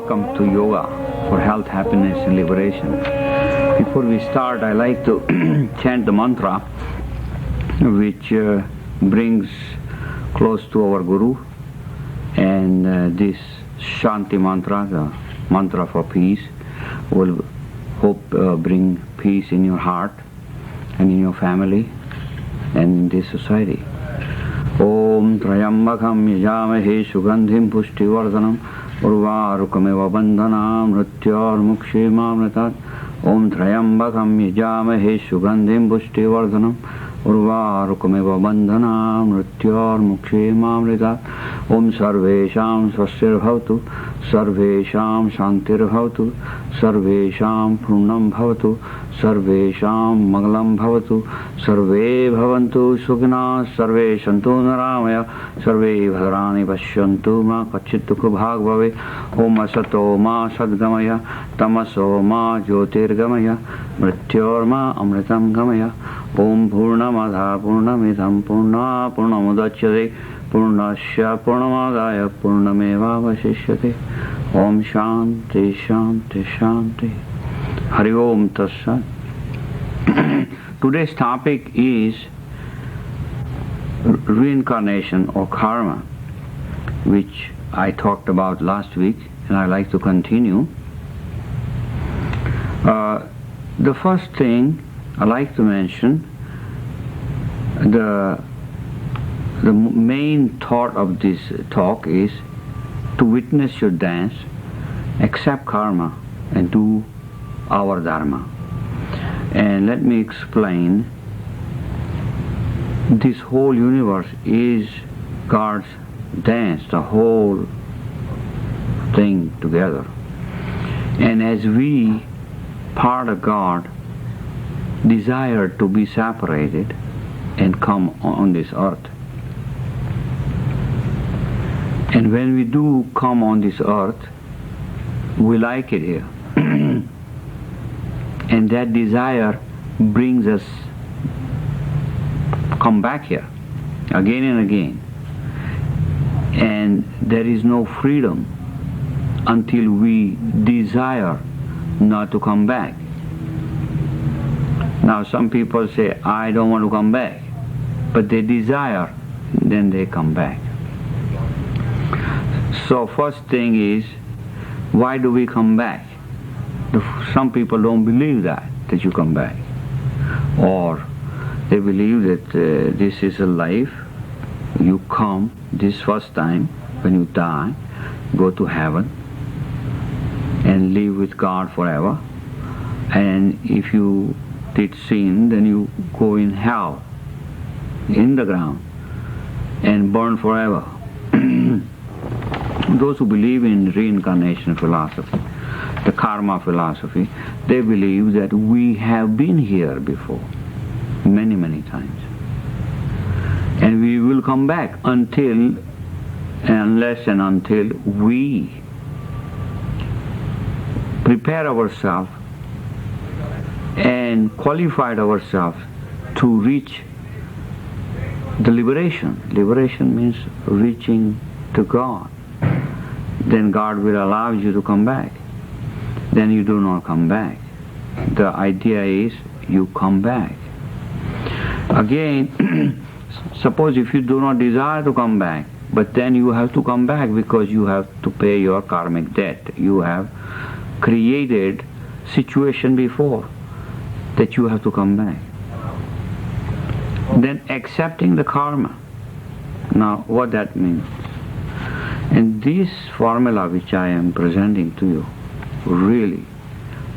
Welcome to Yoga for Health, Happiness and Liberation. Before we start, I like to chant the mantra which brings close to our Guru, and this Shanti mantra, the mantra for peace, will hope bring peace in your heart and in your family and in this society. Om Trayambakam Yajamahe Sugandhim Pushtivardhanam Urvarukamiva Bandhanam Mrityor Mukshemamritat. Om Trayambakam Yajamahe Sugandhim Pushtivardhanam Urvarukamiva Bandhanam Mrityor Mukshemamritat. Om Sarvesham Swastir Bhavatu Sarvesham Shantir Bhavatu Sarvesham Purnam Bhavatu Sarvesham Mangalam Bhavatu Sarve Bhavantu Sukhina Sarve Santu Naramaya Sarve Bhadrani Pashyantu Ma Kachit Dukha Bhag Bhave. Om Asato Ma Sadgamaya Tamaso Ma Jyotirgamaya Mrityor Ma Amritam Gamaya. Om Purnamadha Purnamidham Purna Purnamudachyate Purnasya Purnamadaya Purnameva Vasishyate. Om Shanti Shanti Shanti. Hari Om Tassat. Today's topic is reincarnation or karma, which I talked about last week, and I like to continue. The first thing I like to mention, the main thought of this talk is to witness your dance, accept karma, and do our dharma. And let me explain. This whole universe is God's dance, the whole thing together. And as we, part of God, desire to be separated and come on this earth. And when we do come on this earth, we like it here. And that desire brings us come back here again and again. And there is no freedom until we desire not to come back. Now some people say, I don't want to come back, but they desire, then they come back. So first thing is, why do we come back? Some people don't believe that you come back. Or they believe that this is a life, you come this first time, when you die, go to heaven and live with God forever. And if you did sin, then you go in hell, in the ground, and burn forever. Those who believe in reincarnation philosophy, the karma philosophy, they believe that we have been here before, many, many times. And we will come back unless and until we prepare ourselves and qualified ourselves to reach the liberation. Liberation means reaching to God. Then God will allow you to come back. Then you do not come back. The idea is you come back. Again, suppose if you do not desire to come back, but then you have to come back because you have to pay your karmic debt. You have created situation before that you have to come back. Then accepting the karma. Now what that means? And this formula which I am presenting to you really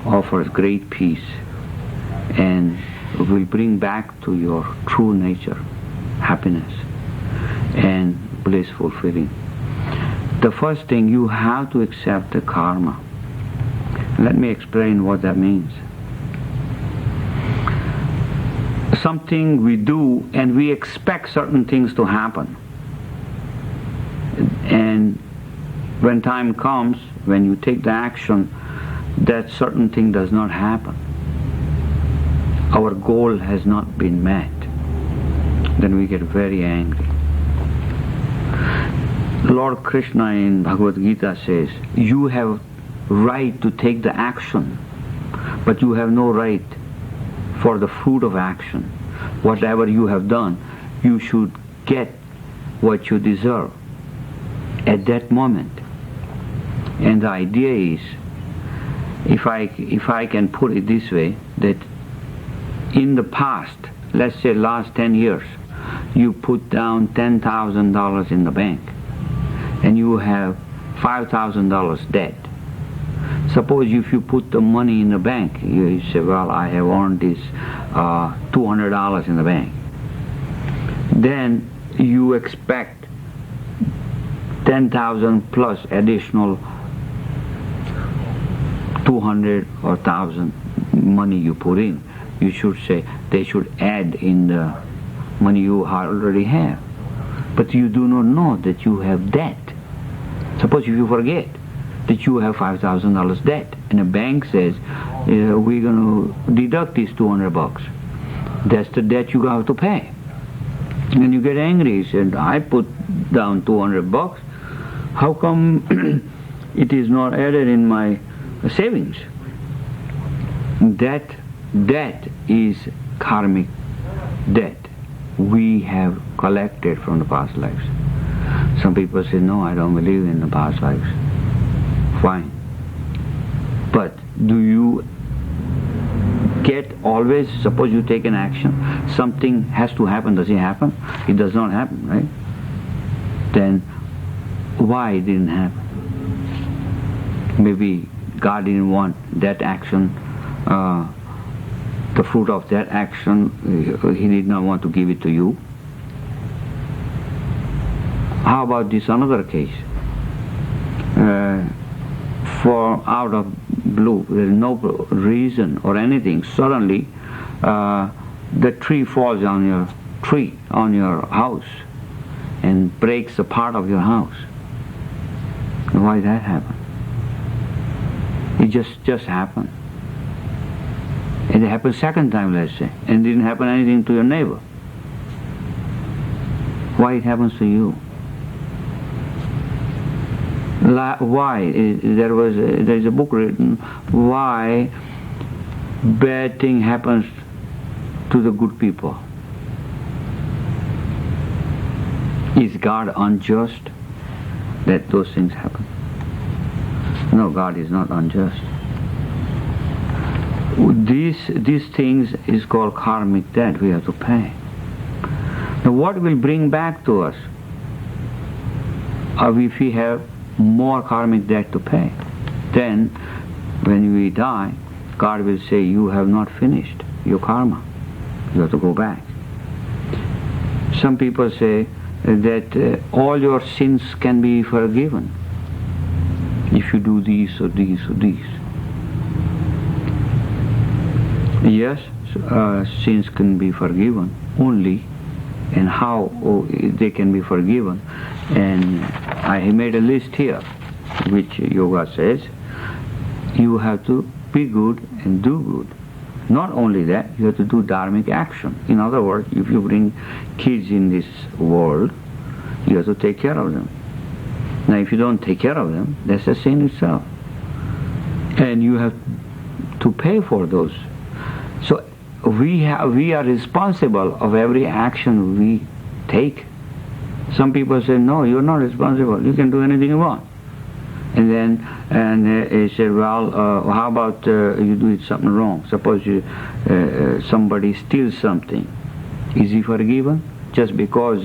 offers great peace and will bring back to your true nature happiness and blissful feeling. The first thing, you have to accept the karma. Let me explain what that means. Something we do and we expect certain things to happen. And when time comes, when you take the action, that certain thing does not happen. Our goal has not been met. Then we get very angry. Lord Krishna in Bhagavad Gita says, you have right to take the action, but you have no right for the fruit of action. Whatever you have done, you should get what you deserve at that moment. And the idea is, if I can put it this way, that in the past, let's say last 10 years, you put down $10,000 in the bank and you have $5,000 debt. Suppose if you put the money in the bank, you say, well, I have earned this $200 in the bank. Then you expect 10,000 plus additional 200 or 1,000 money you put in. You should say they should add in the money you already have. But you do not know that you have debt. Suppose if you forget that you have $5,000 debt, and the bank says, we're going to deduct these $200. That's the debt you have to pay. And you get angry. You say, I put down $200. How come it is not added in my savings? That debt is karmic debt we have collected from the past lives. Some people say, no, I don't believe in the past lives. Fine. But do you get always, suppose you take an action, something has to happen, does it happen? It does not happen, right? Then why it didn't happen? Maybe God didn't want that action, the fruit of that action, He did not want to give it to you. How about this another case? For out of blue, there is no reason or anything, suddenly the tree falls on your house and breaks a part of your house. Why that happen? It just happened. It happened second time, let's say, and didn't happen anything to your neighbor. Why it happens to you? Why? There is a book written, why bad thing happens to the good people. Is God unjust that those things happen? No, God is not unjust. These things is called karmic debt we have to pay. Now what will bring back to us if we have more karmic debt to pay? Then when we die, God will say, you have not finished your karma. You have to go back. Some people say that all your sins can be forgiven if you do these or these or these. Yes, sins can be forgiven only, and how they can be forgiven. And I made a list here, which yoga says, you have to be good and do good. Not only that, you have to do dharmic action. In other words, if you bring kids in this world, you have to take care of them. Now if you don't take care of them, that's a sin itself. And you have to pay for those. So we are responsible of every action we take. Some people say, no, you're not responsible. You can do anything you want. And then he said, well, how about you do something wrong? Suppose somebody steals something. Is he forgiven? Just because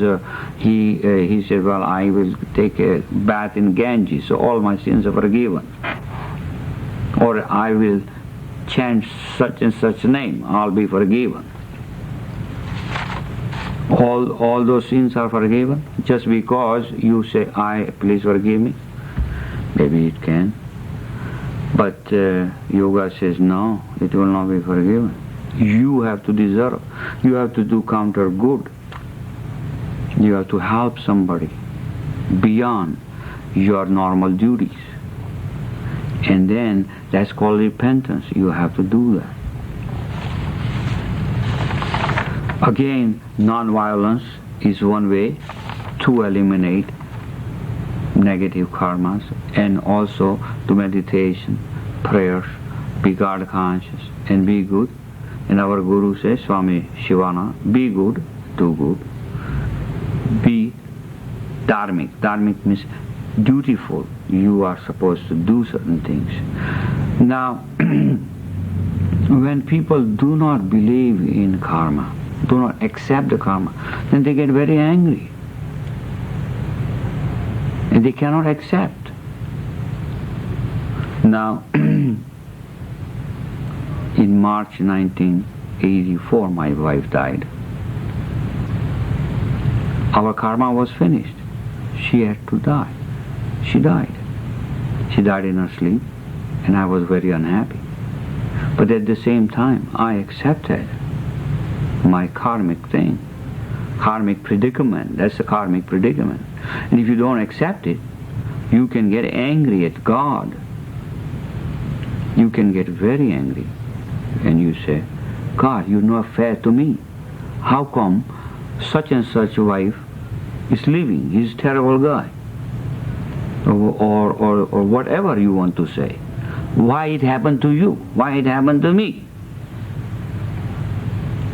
he said, well, I will take a bath in Ganges, so all my sins are forgiven. Or I will chant such and such name, I'll be forgiven. All those sins are forgiven just because you say, please forgive me. Maybe it can. But yoga says, no, it will not be forgiven. You have to deserve. You have to do counter good. You have to help somebody beyond your normal duties. And then that's called repentance. You have to do that. Again, non-violence is one way to eliminate negative karmas, and also do meditation, prayers, be God conscious, and be good. And our Guru says, Swami Shivananda, be good, do good. Be dharmic. Dharmic means dutiful. You are supposed to do certain things. Now, when people do not believe in karma, do not accept the karma, then they get very angry. And they cannot accept. Now, in March 1984, my wife died. Our karma was finished. She had to die. She died. She died in her sleep, and I was very unhappy. But at the same time, I accepted my karmic thing, karmic predicament. That's a karmic predicament. And if you don't accept it, you can get angry at God. You can get very angry. And you say, God, you're not fair to me. How come such and such a wife is living? He's a terrible guy. Or whatever you want to say. Why it happened to you? Why it happened to me?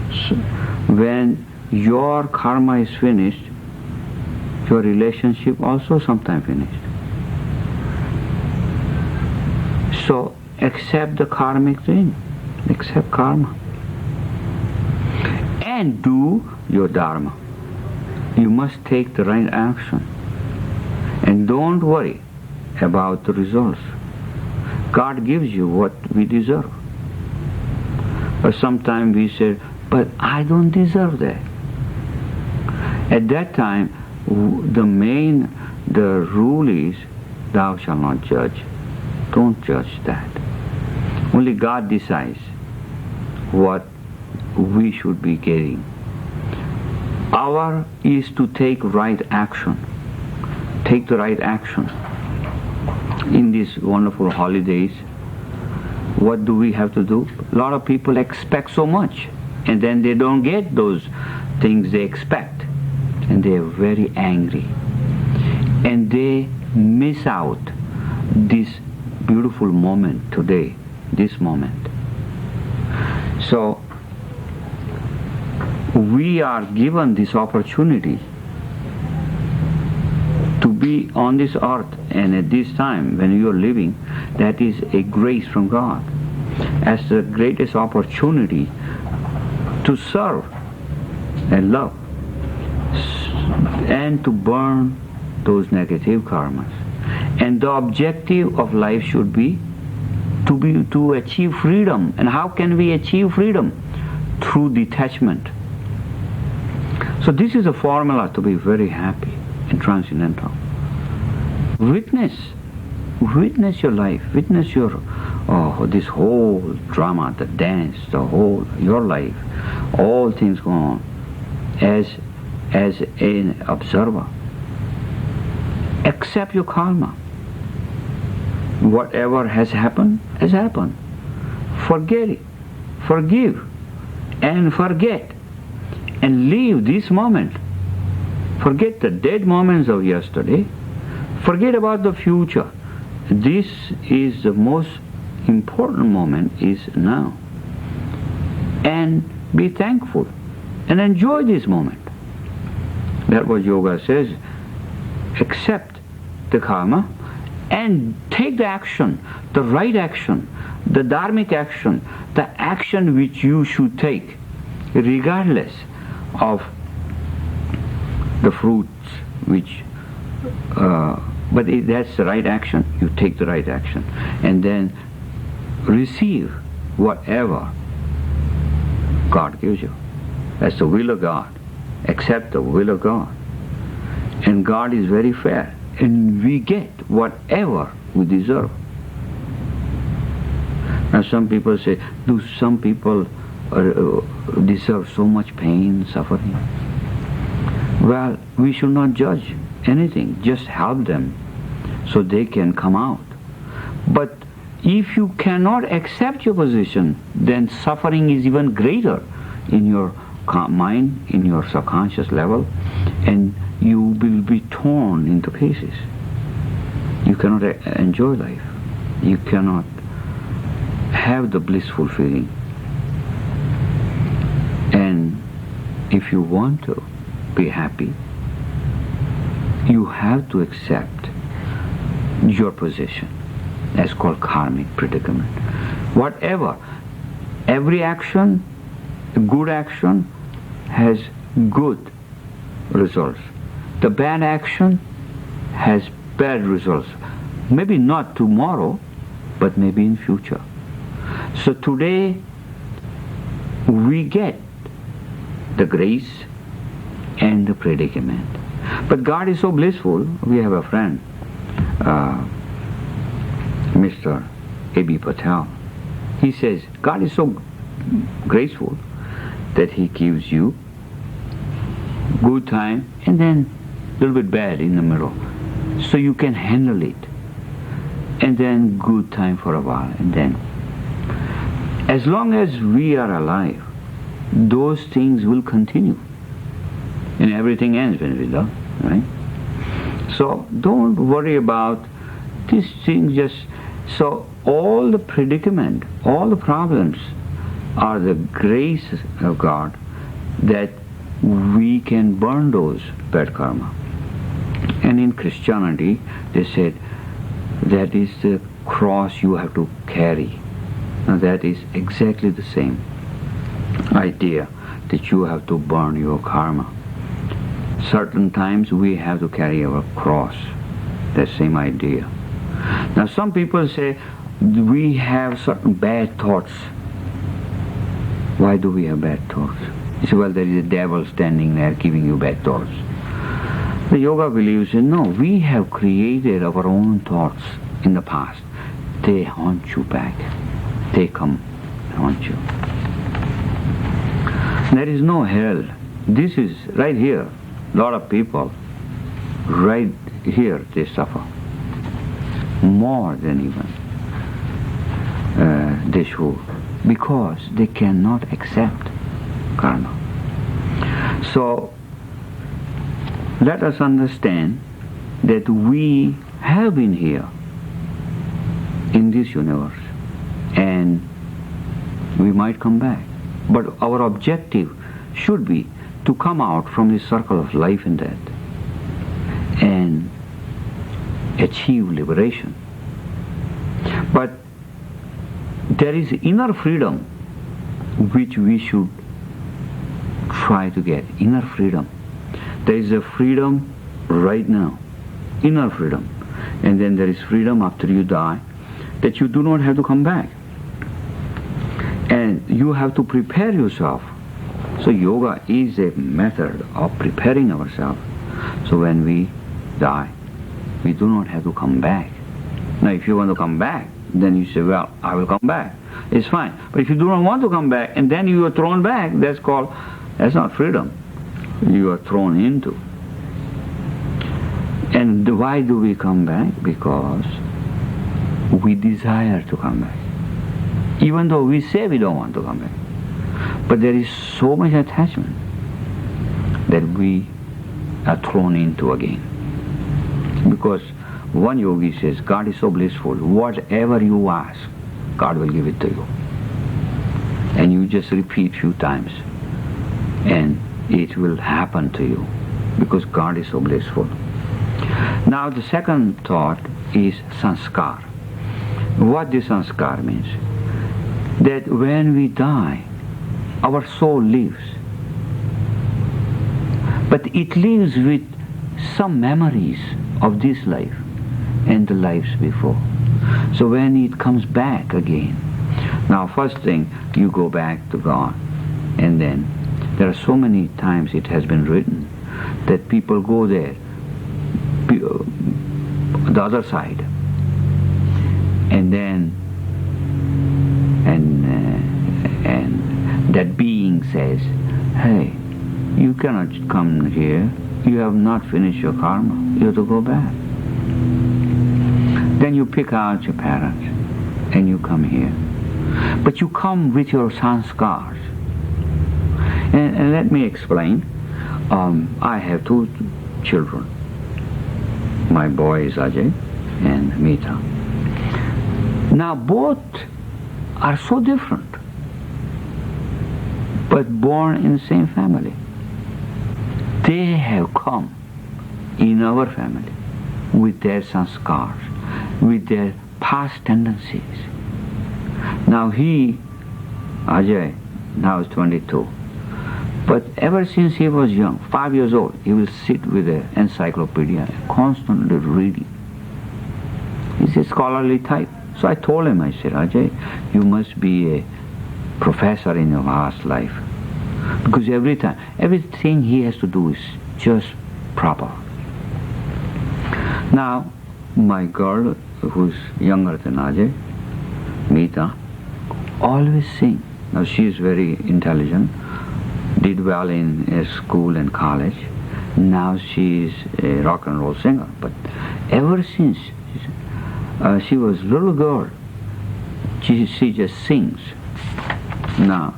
So, when your karma is finished, your relationship also sometime finished. So accept the karmic thing. Accept karma. And do your dharma. You must take the right action. And don't worry about the results. God gives you what we deserve. But sometimes we say, but I don't deserve that. At that time, the rule is, thou shalt not judge. Don't judge that. Only God decides what we should be getting. Our is to take right action. Take the right action. In these wonderful holidays, what do we have to do? A lot of people expect so much, and then they don't get those things they expect, and they are very angry. And they miss out this beautiful moment today, this moment. So, we are given this opportunity to be on this earth, and at this time when you are living, that is a grace from God as the greatest opportunity to serve and love and to burn those negative karmas. And the objective of life should be to achieve freedom. And how can we achieve freedom? Through detachment. So this is a formula to be very happy and transcendental. Witness your life, witness your this whole drama, the dance, your life, all things go on as an observer. Accept your karma. Whatever has happened, has happened. Forget it, forgive, and forget, and leave this moment. Forget the dead moments of yesterday. Forget about the future. This is the most important moment, is now. And be thankful and enjoy this moment. That's what yoga says. Accept the karma and take the action, the right action, the dharmic action, the action which you should take, regardless of the fruits which but if that's the right action, you take the right action and then receive whatever God gives you. That's the will of God. Accept the will of God. And God is very fair, and we get whatever we deserve. Now some people say, do some people deserve so much pain, suffering? Well, we should not judge anything, just help them so they can come out. But if you cannot accept your position, then suffering is even greater in your mind, in your subconscious level, and you will be torn into pieces. You cannot enjoy life. you cannot have the blissful feeling. And if you want to be happy, you have to accept your position. That's called karmic predicament. Whatever, every action, good action, has good results. The bad action has bad results. Maybe not tomorrow, but maybe in future. So today we get the grace and the predicament. But God is so blissful. We have a friend, Mr. A.B. Patel. He says God is so graceful that He gives you good time and then a little bit bad in the middle, so you can handle it, and then good time for a while, and then as long as we are alive, those things will continue, and everything ends when we die, right? So don't worry about these things. Just so all the predicament, all the problems are the grace of God that we can burn those bad karma. And in Christianity, they said that is the cross you have to carry. Now that is exactly the same idea, that you have to burn your karma. Certain times we have to carry our cross. That same idea. Now some people say we have certain bad thoughts. Why do we have bad thoughts? You say, well, there is a devil standing there giving you bad thoughts. The yoga believes in, no, we have created our own thoughts in the past. They haunt you back. They come and haunt you. There is no hell. This is right here. A lot of people, right here, they suffer. More than even they should. Because they cannot accept karma. So, let us understand that we have been here in this universe and we might come back. But our objective should be to come out from this circle of life and death and achieve liberation. But there is inner freedom which we should try to get. Inner freedom. There is a freedom right now, inner freedom, and then there is freedom after you die, that you do not have to come back, and you have to prepare yourself. So yoga is a method of preparing ourselves, so when we die we do not have to come back. Now if you want to come back, then you say, well, I will come back, it's fine. But if you do not want to come back and then you are thrown back, that's not freedom. You are thrown into. And why do we come back? Because we desire to come back. Even though we say we don't want to come back. But there is so much attachment that we are thrown into again. Because one yogi says, God is so blissful, whatever you ask, God will give it to you. And you just repeat few times, and it will happen to you, because God is so blissful. Now the second thought is sanskar. What this sanskar means? That when we die, our soul lives. But it lives with some memories of this life and the lives before. So when it comes back again, now first thing, you go back to God, and then there are so many times it has been written that people go there, the other side, and then and that being says, hey, you cannot come here, you have not finished your karma, you have to go back. Then you pick out your parents and you come here, but you come with your sanskars. And let me explain. I have two children. My boy is Ajay and Meeta. Now both are so different, but born in the same family. They have come in our family with their sanskars, with their past tendencies. Now he, Ajay, now is 22. But ever since he was young, 5 years old, he will sit with an encyclopedia, constantly reading. He's a scholarly type. So I told him, I said, Ajay, you must be a professor in your last life. Because everything he has to do is just proper. Now, my girl, who's younger than Ajay, Meeta, always sing. Now she is very intelligent, did well in school and college. Now she is a rock and roll singer. But ever since she was a little girl, she just sings. Now,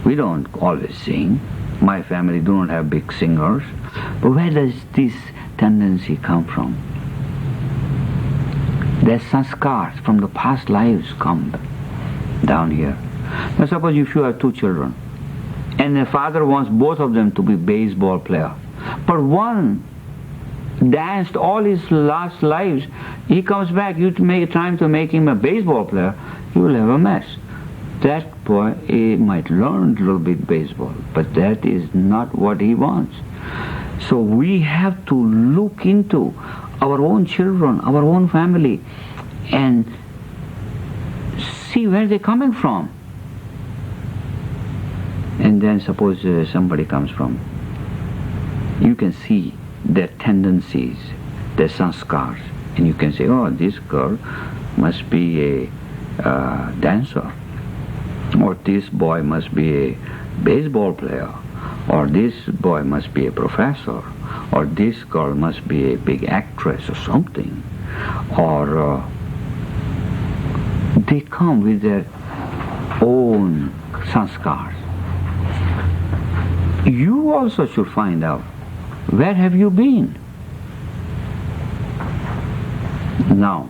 we don't always sing. My family do not have big singers. But where does this tendency come from? The sanskars from the past lives come down here. Now suppose if you have 2 children, and the father wants both of them to be baseball player, but one danced all his last lives, he comes back, you trying to make him a baseball player, you will have a mess. That boy, he might learn a little bit baseball, but that is not what he wants. So we have to look into our own children, our own family, and see where they're coming from. And then suppose somebody comes from, you can see their tendencies, their sanskars, and you can say, oh, this girl must be a dancer, or this boy must be a baseball player, or this boy must be a professor, or this girl must be a big actress or something, or they come with their own sanskars. You also should find out, where have you been? Now,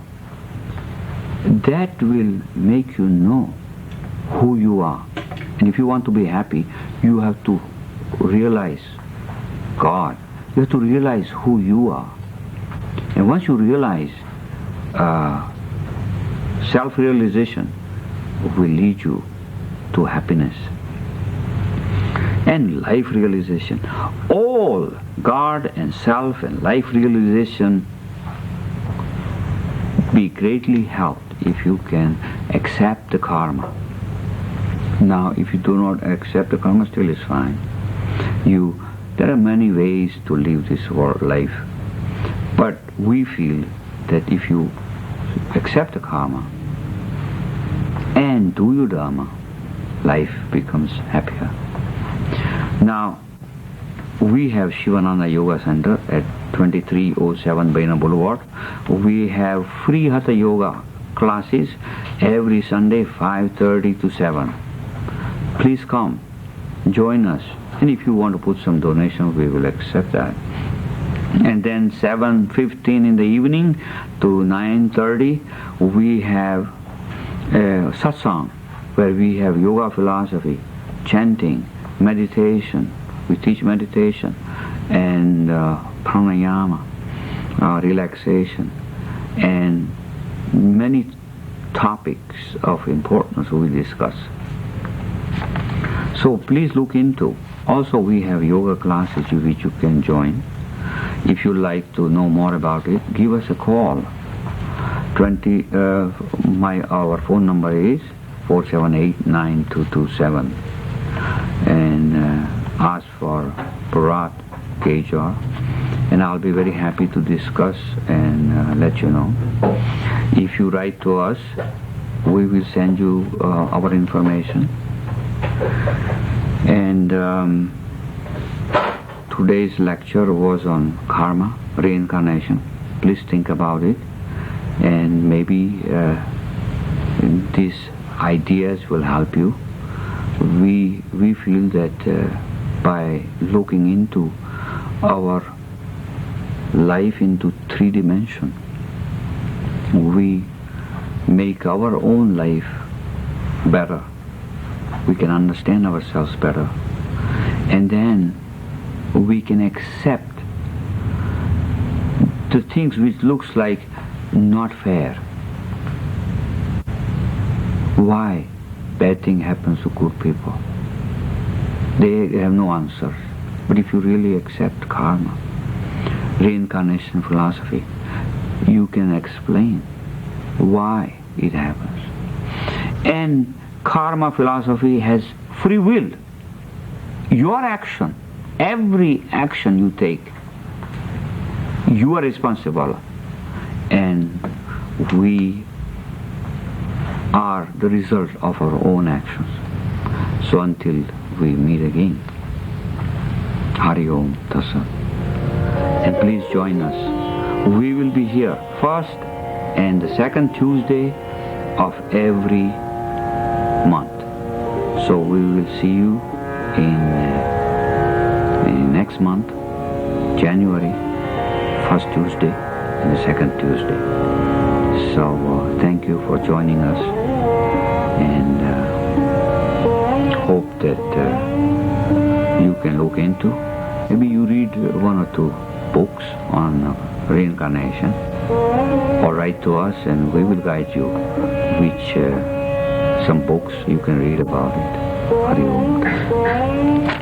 that will make you know who you are. And if you want to be happy, you have to realize God. You have to realize who you are. And once you realize, self-realization will lead you to happiness. And life realization. All God and self and life realization be greatly helped if you can accept the karma. Now, if you do not accept the karma, still is fine. There are many ways to live this life. But we feel that if you accept the karma and do your dharma, life becomes happier. Now, we have Shivananda Yoga Center at 2307 Baina Boulevard. We have free Hatha Yoga classes every Sunday 5:30 to 7. Please come, join us. And if you want to put some donation, we will accept that. And then 7:15 in the evening to 9:30, we have satsang, where we have yoga philosophy, chanting, meditation. We teach meditation and pranayama, relaxation, and many topics of importance we discuss. So please look into. Also, we have yoga classes which you can join. If you like to know more about it, give us a call. Our phone number is 478-9227, and ask for Bharat Gajjar, and I'll be very happy to discuss and let you know. If you write to us, we will send you our information. And today's lecture was on karma, reincarnation. Please think about it, and maybe these ideas will help you. We feel that by looking into our life into 3 dimensions, we make our own life better. We can understand ourselves better. And then we can accept the things which looks like not fair. Why bad thing happens to good people? They have no answers. But if you really accept karma, reincarnation philosophy, you can explain why it happens. And karma philosophy has free will. Your action, every action you take, you are responsible. And we are the result of our own actions. So until we meet again, Hari Om Tassa. And please join us. We will be here first and the second Tuesday of every month. So we will see you in next month, January, first Tuesday and the second Tuesday. So thank you for joining us, and hope that you can look into. Maybe you read one or two books on reincarnation, or write to us and we will guide you which some books you can read about it. Hari Om.